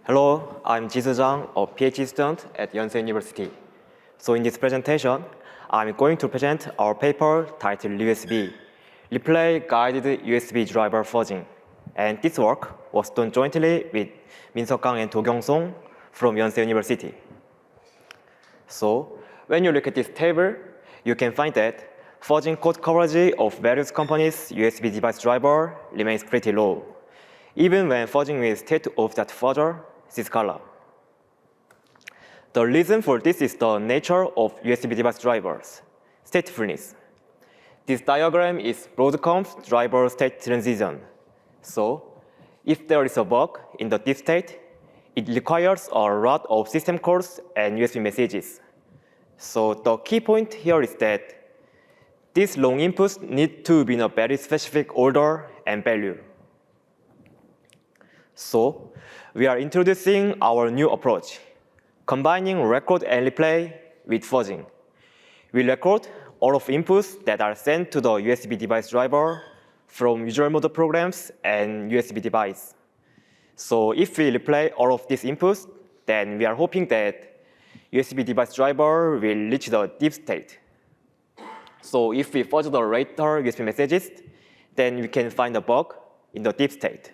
Hello, I'm Jisoo Jang, a PhD student at Yonsei University. So in this presentation, I'm going to present our paper titled ReUSB, Replay Guided USB Driver Fuzzing. And this work was done jointly with Minsuk, Kang, and Dokyung from Yonsei University. So when you look at this table, you can find that fuzzing code coverage of various companies' USB device driver remains pretty low, even when fuzzing with state-of-the-art fuzzer this color. The reason for this is the nature of USB device drivers, statefulness. This diagram is Broadcom's driver state transition. So if there is a bug in the disk state, it requires a lot of system calls and USB messages. So the key point here is that these long inputs need to be in a very specific order and value. So we are introducing our new approach, combining record and replay with fuzzing. We record all of inputs that are sent to the USB device driver from usual mode programs and USB device. So if we replay all of these inputs, then we are hoping that USB device driver will reach the deep state. So if we fuzz the later USB messages, then we can find a bug in the deep state.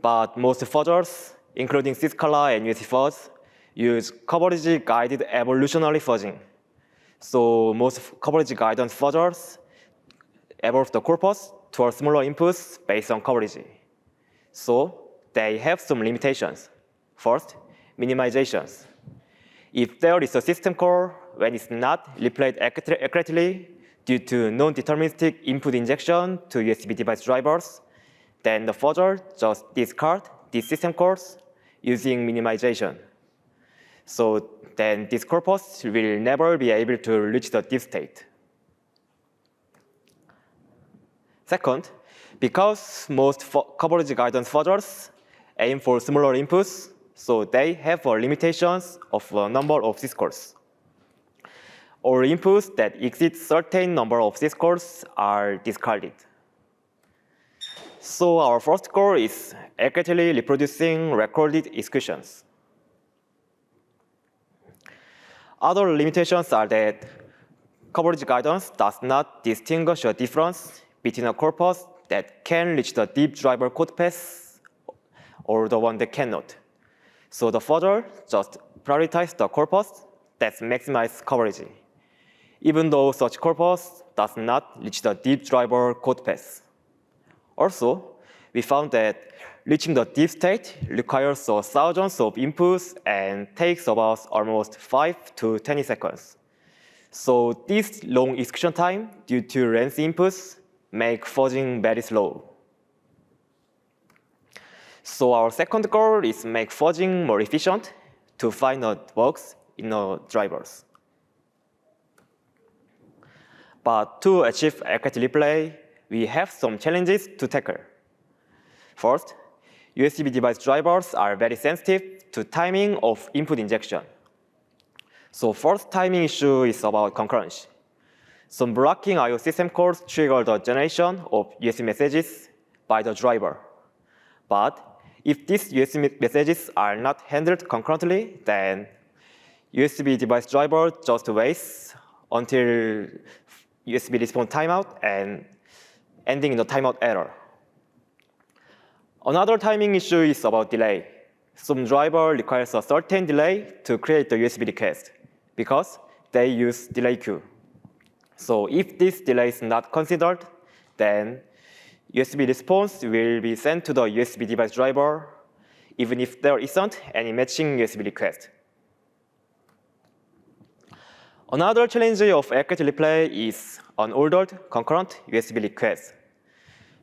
But most fuzzers, including Syscala and USFuzz, use coverage-guided evolutionary fuzzing. So most coverage guidance fuzzers evolve the corpus toward smaller inputs based on coverage. So they have some limitations. First, minimizations. If there is a system call when it's not replayed accurately due to non-deterministic input injection to USB device drivers, then the fuzzer just discards these system calls using minimization. So then this corpus will never be able to reach the deep state. Second, because most coverage guidance fuzzers aim for smaller inputs, so they have limitations of a number of syscalls. All inputs that exceed certain number of syscalls are discarded. So our first goal is accurately reproducing recorded executions. Other limitations are that coverage guidance does not distinguish a difference between a corpus that can reach the deep driver code path or the one that cannot. So the fuzzer just prioritizes the corpus that maximizes coverage, even though such corpus does not reach the deep driver code path. Also, we found that reaching the deep state requires thousands of inputs and takes about almost 5 to 20 seconds. So this long execution time due to lengthy inputs make fuzzing very slow. So our second goal is make fuzzing more efficient to find bugs in the drivers. But to achieve accurate replay, we have some challenges to tackle. First, USB device drivers are very sensitive to timing of input injection. So first timing issue is about concurrency. Some blocking I/O system calls trigger the generation of USB messages by the driver. But if these USB messages are not handled concurrently, then USB device driver just waits until USB response timeout and ending in the timeout error. Another timing issue is about delay. Some driver requires a certain delay to create the USB request because they use delay queue. So if this delay is not considered, then USB response will be sent to the USB device driver, even if there isn't any matching USB request. Another challenge of accurate replay is unordered concurrent USB requests.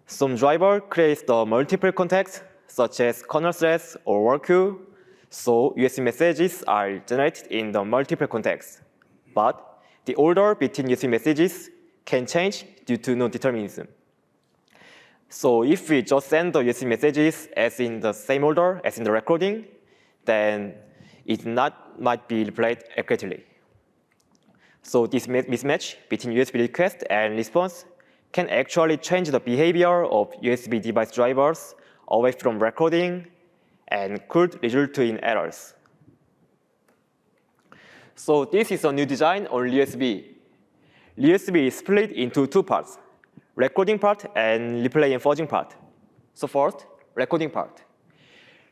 Some driver creates the multiple contacts, such as kernel threads or work queue, so USB messages are generated in the multiple contacts. But the order between USB messages can change due to non-determinism. So if we just send the USB messages as in the same order as in the recording, then it might be replayed accurately. So this mismatch between USB request and response can actually change the behavior of USB device drivers away from recording and could result in errors. So this is a new design on ReUSB. ReUSB is split into two parts, recording part and replay and fuzzing part. So first, recording part.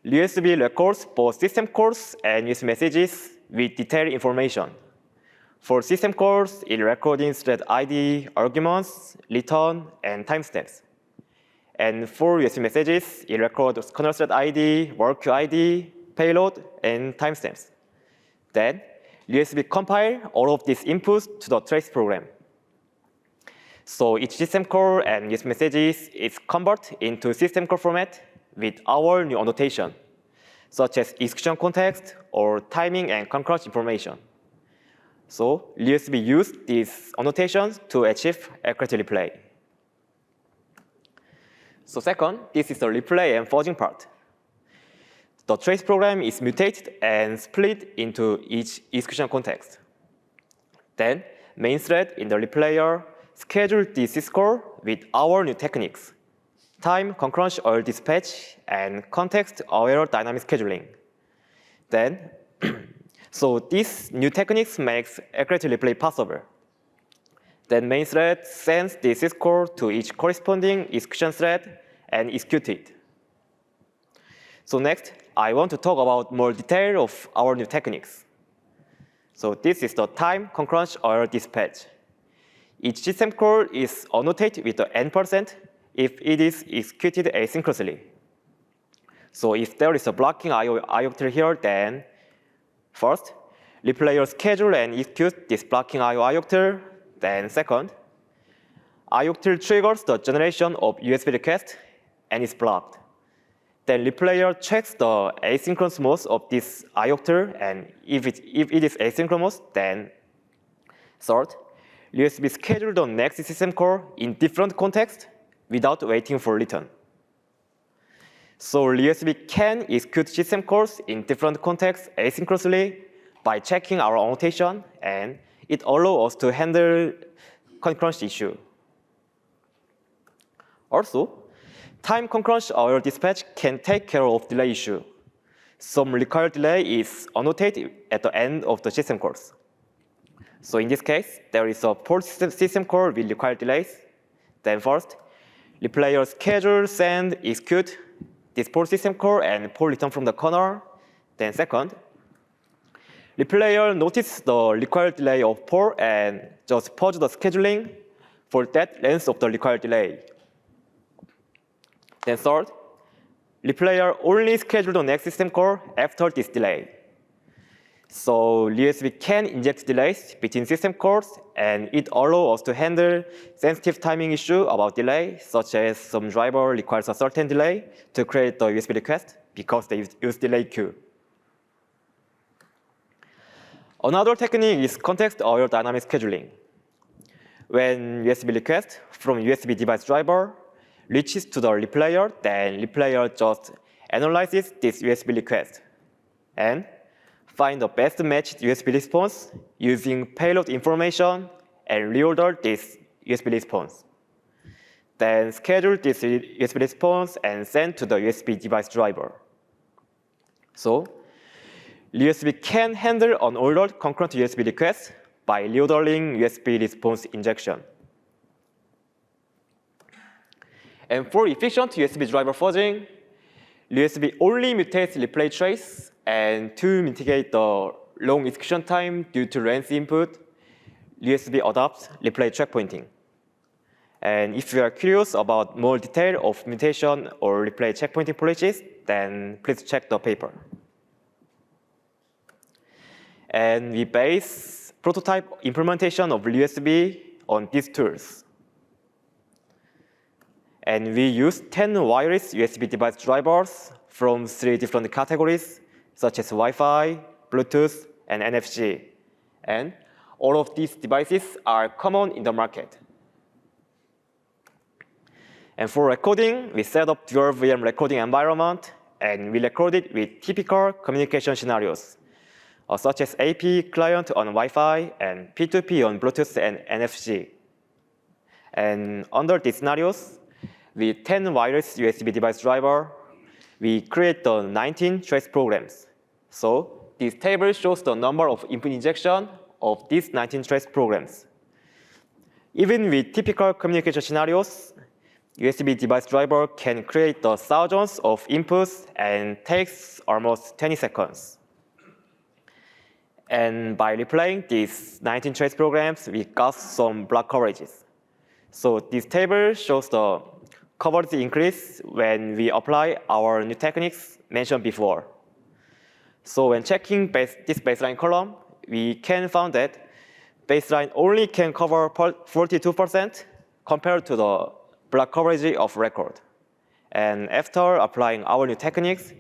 ReUSB records both system calls and USB messages with detailed information. For system calls, it records thread ID, arguments, return, and timestamps. And for USB messages, it records kernel thread ID, work queue ID, payload, and timestamps. Then, ReUSB compile all of these inputs to the trace program. So each system call and USB messages is converted into system call format with our new annotation, such as execution context or timing and concurrent information. So ReUSB used these annotations to achieve accurate replay. So second, this is the replay and fuzzing part. The trace program is mutated and split into each execution context. Then, main thread in the replayer schedule the syscall with our new techniques, time concurrency-aware dispatch, and context-aware dynamic scheduling. Then, so these new techniques makes accurate replay possible. Then main thread sends the syscall to each corresponding execution thread and execute it. So next, I want to talk about more detail of our new techniques. So this is the time concurrency-aware dispatch. Each system call is annotated with the n% if it is executed asynchronously. So if there is a blocking IO octal here, then first, replayer schedule and execute this blocking IO octal. Then second, IOctal triggers the generation of USB request and is blocked. Then replayer checks the asynchronous mode of this IOctal, and if it is asynchronous, then third, ReUSB schedule the next system call in different context without waiting for return. So ReUSB can execute system calls in different contexts asynchronously by checking our annotation, and it allows us to handle concurrency issue. Also, time concurrency-aware dispatch can take care of delay issue. Some required delay is annotated at the end of the system calls. So in this case, there is a poll system call with required delays. Then first, replayer schedule, send, execute this poll system call and poll return from the kernel. Then second, replayer notices the required delay of poll and just pause the scheduling for that length of the required delay. Then third, replayer only schedule the next system call after this delay. So ReUSB can inject delays between system calls, and it allows us to handle sensitive timing issue about delay, such as some driver requires a certain delay to create the USB request because they use delay queue. Another technique is context-aware dynamic scheduling. When USB request from USB device driver reaches to the replayer, then replayer just analyzes this USB request and find the best matched USB response using payload information and reorder this USB response. Then schedule this USB response and send to the USB device driver. So ReUSB can handle unordered concurrent USB requests by reordering USB response injection. And for efficient USB driver fuzzing, ReUSB only mutates replay trace, and to mitigate the long execution time due to length input, ReUSB adopts replay checkpointing. And if you are curious about more detail of mutation or replay checkpointing approaches, then please check the paper. And we base prototype implementation of ReUSB on these tools. And we use 10 wireless USB device drivers from 3 different categories, such as Wi-Fi, Bluetooth, and NFC. And all of these devices are common in the market. And for recording, we set up dual VM recording environment, and we recorded with typical communication scenarios, such as AP client on Wi-Fi and P2P on Bluetooth and NFC. And under these scenarios, with 10 wireless USB device driver, we create the 19 trace programs. So this table shows the number of input injection of these 19 trace programs. Even with typical communication scenarios, USB device driver can create the thousands of inputs and takes almost 20 seconds. And by replaying these 19 trace programs, we got some block coverages. So this table shows the coverage increase when we apply our new techniques mentioned before. So when checking this baseline column, we can find that baseline only can cover 42% compared to the block coverage of record. And after applying our new techniques,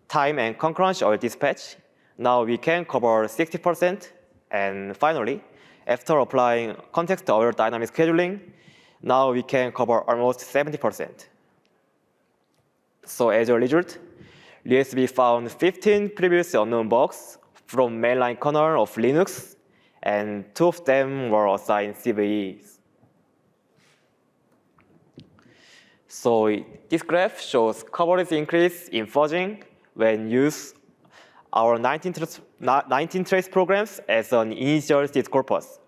time and concurrency or dispatch, now we can cover 60%. And finally, after applying context-aware dynamic scheduling, now we can cover almost 70%. So as a result, ReUSB found 15 previously unknown bugs from mainline kernel of Linux, and 2 of them were assigned CVEs. So this graph shows coverage increase in fuzzing when use our 19 trace programs as an initial seed corpus.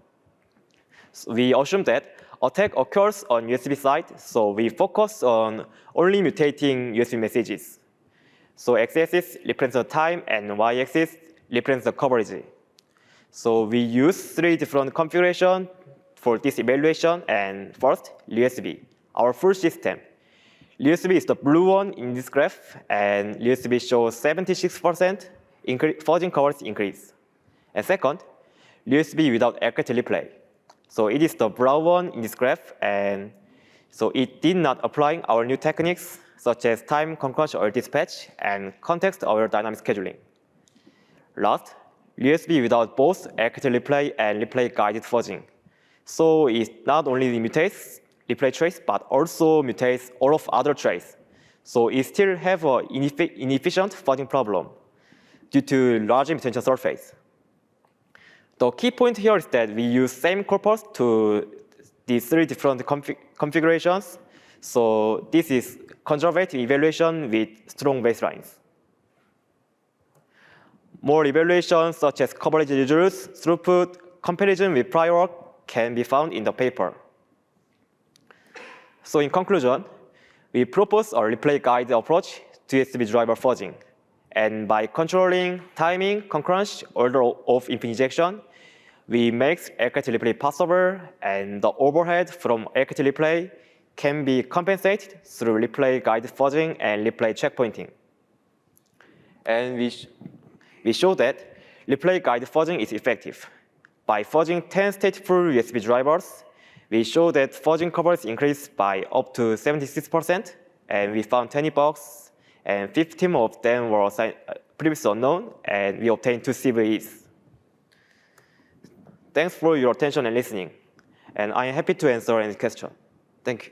So we assume that attack occurs on USB side, so we focus on only mutating USB messages. So x-axis represents the time and y-axis represents the coverage. So we use 3 different configurations for this evaluation. And first, ReUSB, our full system. ReUSB is the blue one in this graph, and ReUSB shows 76% fuzzing coverage increase. And second, ReUSB without accurate replay. So it is the brown one in this graph, and so it did not apply our new techniques such as time concurrency or dispatch and context-aware dynamic scheduling. Last, ReUSB without both accurate replay and replay guided fuzzing. So it not only mutates replay trace, but also mutates all of other trace. So it still have an inefficient fuzzing problem due to large mutation surface. The key point here is that we use same corpus to these 3 different configurations. So this is conservative evaluation with strong baselines. More evaluations such as coverage results, throughput, comparison with prior work can be found in the paper. So in conclusion, we propose a replay guided approach to USB driver fuzzing. And by controlling timing, concurrency, order of input injection, we make accurate replay possible, and the overhead from accurate replay can be compensated through replay guided fuzzing and replay checkpointing. And we show that replay guided fuzzing is effective. By fuzzing 10 stateful USB drivers, we show that fuzzing coverage increased by up to 76%, and we found 20 bugs, and 15 of them were previously unknown, and we obtained 2 CVEs. Thanks for your attention and listening, and I am happy to answer any question. Thank you.